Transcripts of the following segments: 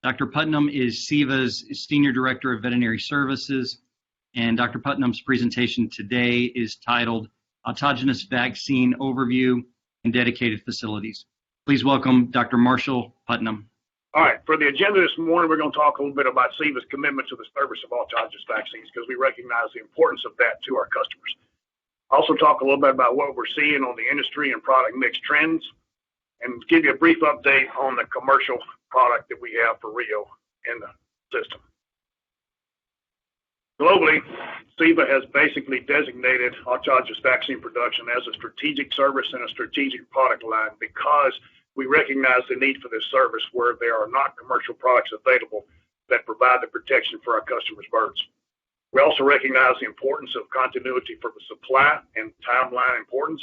Dr. Putnam is Ceva's Senior Director of Veterinary Services, and Dr. Putnam's presentation today is titled Autogenous Vaccine Overview and Dedicated Facilities. Please welcome Dr. Marshall Putnam. All right, for the agenda this morning, we're going to talk a little bit about Ceva's commitment to the service of autogenous vaccines because we recognize the importance of that to our customers. Also talk a little bit about what we're seeing on the industry and product mix trends, and give you a brief update on the commercial product that we have for Rio in the system. Globally, Ceva has basically designated autogenous vaccine production as a strategic service and a strategic product line because we recognize the need for this service where there are not commercial products available that provide the protection for our customers' birds. We also recognize the importance of continuity for the supply and timeline importance,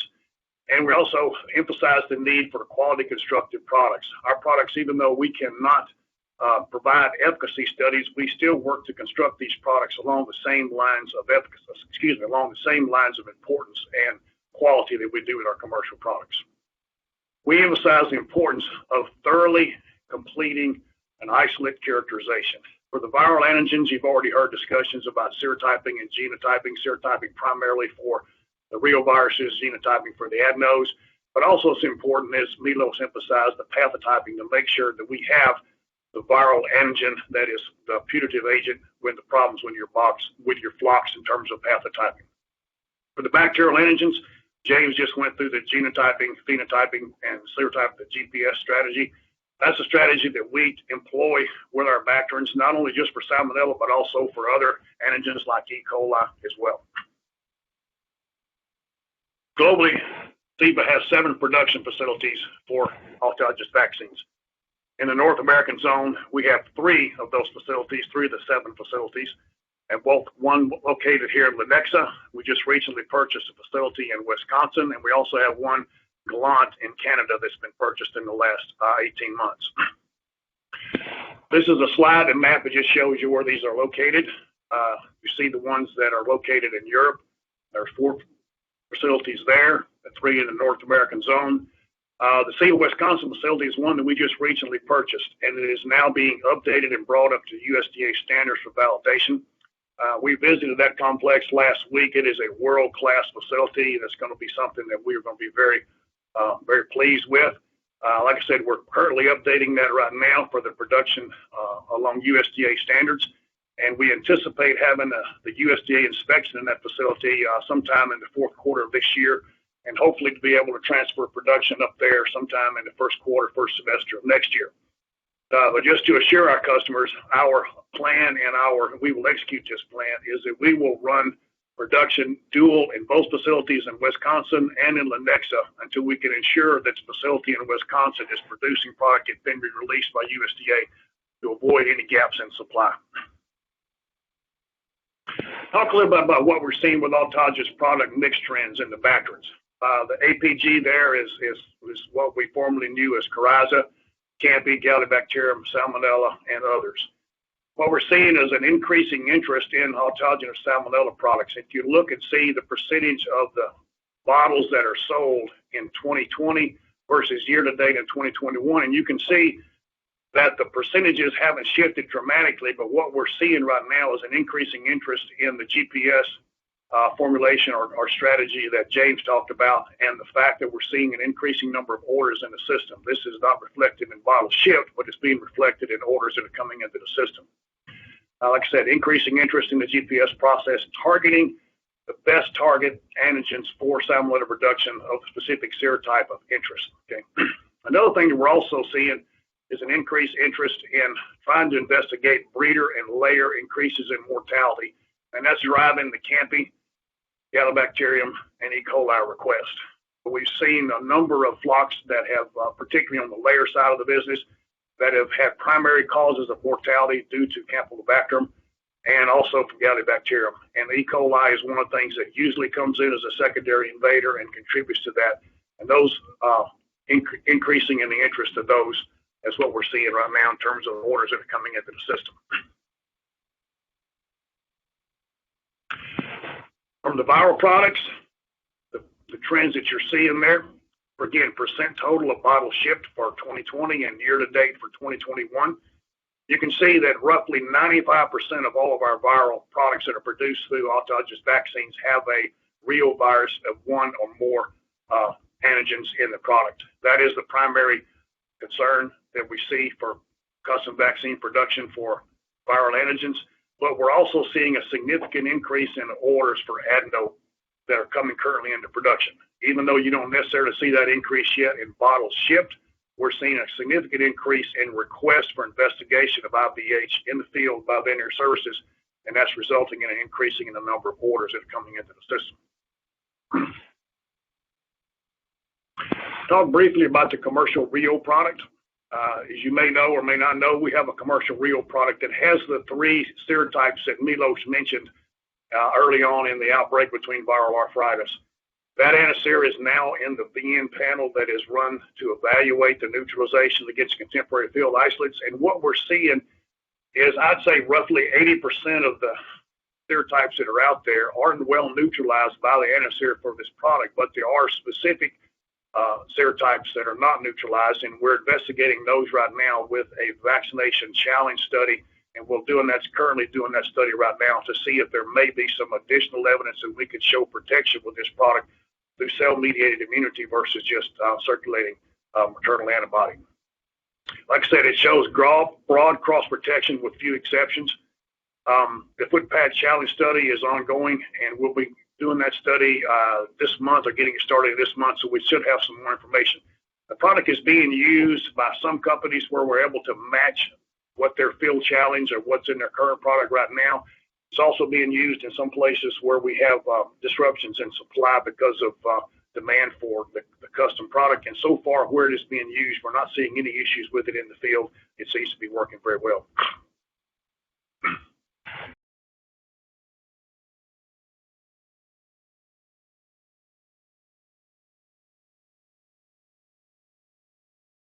and we also emphasize the need for quality constructed products. Our products, even though we cannot provide efficacy studies, we still work to construct these products along the same lines of along the same lines of importance and quality that we do with our commercial products. We emphasize the importance of thoroughly completing an isolate characterization. For the viral antigens, you've already heard discussions about serotyping and genotyping, serotyping primarily for the reoviruses, genotyping for the adenos, but also it's important, as Milos emphasized, the pathotyping to make sure that we have the viral antigen that is the putative agent with the problems with your flocks in terms of pathotyping. For the bacterial antigens, James just went through the genotyping, phenotyping, and serotype, the GPS strategy. That's a strategy that we employ with our bacterians, not only just for Salmonella, but also for other antigens like E. coli as well. Globally, Ceva has 7 production facilities for autogenous vaccines. In the North American zone, we have 3 of those facilities, 3 of the 7 facilities, and one located here in Lenexa. We just recently purchased a facility in Wisconsin, and we also have one Gallant in Canada that's been purchased in the last 18 months. This is a slide and map that just shows you where these are located. You see the ones that are located in Europe. There are 4 facilities there, and 3 in the North American zone. The Ceva, Wisconsin facility is one that we just recently purchased, and it is now being updated and brought up to USDA standards for validation. We visited that complex last week. It is a world-class facility. That's going to be something that we're going to be very pleased with. Like I said, we're currently updating that right now for the production along USDA standards, and we anticipate having the USDA inspection in that facility sometime in the 4th quarter of this year, and hopefully to be able to transfer production up there sometime in the 1st quarter, 1st semester of next year. But just to assure our customers, our plan and we will execute this plan is that we will run production dual in both facilities in Wisconsin and in Lenexa until we can ensure that the facility in Wisconsin is producing product that's been released by USDA to avoid any gaps in supply. Talk a little bit about what we're seeing with autogenous product mix trends in the bacterians. The APG there is what we formerly knew as Coryza, Campy, Galactobacterium, Salmonella, and others. What we're seeing is an increasing interest in autogenous Salmonella products. If you look and see the percentage of the bottles that are sold in 2020 versus year-to-date in 2021, and you can see that the percentages haven't shifted dramatically, but what we're seeing right now is an increasing interest in the GPS formulation or strategy that James talked about, and the fact that we're seeing an increasing number of orders in the system. This is not reflected in bottles shipped, but it's being reflected in orders that are coming into the system. Like I said, increasing interest in the GPS process, targeting the best target antigens for Salmonella production of specific serotype of interest. Okay. Another thing that we're also seeing is an increased interest in trying to investigate breeder and layer increases in mortality, and that's driving the Campy, Galactobacterium, and E. coli request. We've seen a number of flocks that have, particularly on the layer side of the business, that have had primary causes of mortality due to Campylobacter and also from Galactobacterium. And the E. coli is one of the things that usually comes in as a secondary invader and contributes to that. And those increasing in the interest of those is what we're seeing right now in terms of orders that are coming into the system. From the viral products, the trends that you're seeing there, again, percent total of bottles shipped for 2020 and year-to-date for 2021. you can see that roughly 95% of all of our viral products that are produced through autogenous vaccines have a real virus of one or more antigens in the product. That is the primary concern that we see for custom vaccine production for viral antigens, but we're also seeing a significant increase in orders for adeno that are coming currently into production. Even though you don't necessarily see that increase yet in bottles shipped, we're seeing a significant increase in requests for investigation of IVH in the field by veterinary services, and that's resulting in an increasing in the number of orders that are coming into the system. Talk briefly about the commercial Rio product. As you may know or may not know, we have a commercial Rio product that has the 3 serotypes that Milos mentioned early on in the outbreak between viral arthritis. That antisera is now in the VN panel that is run to evaluate the neutralization against contemporary field isolates. And what we're seeing is, I'd say roughly 80% of the serotypes that are out there aren't well neutralized by the antisera for this product, but there are specific serotypes that are not neutralized, and we're investigating those right now with a vaccination challenge study, and currently doing that study right now to see if there may be some additional evidence that we could show protection with this product through cell-mediated immunity versus just circulating maternal antibody. Like I said, it shows broad cross-protection with few exceptions. The foot pad challenge study is ongoing, and we'll be doing that study this month, or getting it started this month, so we should have some more information. The product is being used by some companies where we're able to match what their field challenge or what's in their current product right now. It's also being used in some places where we have disruptions in supply because of demand for the custom product. And so far, where it is being used, we're not seeing any issues with it in the field. It seems to be working very well.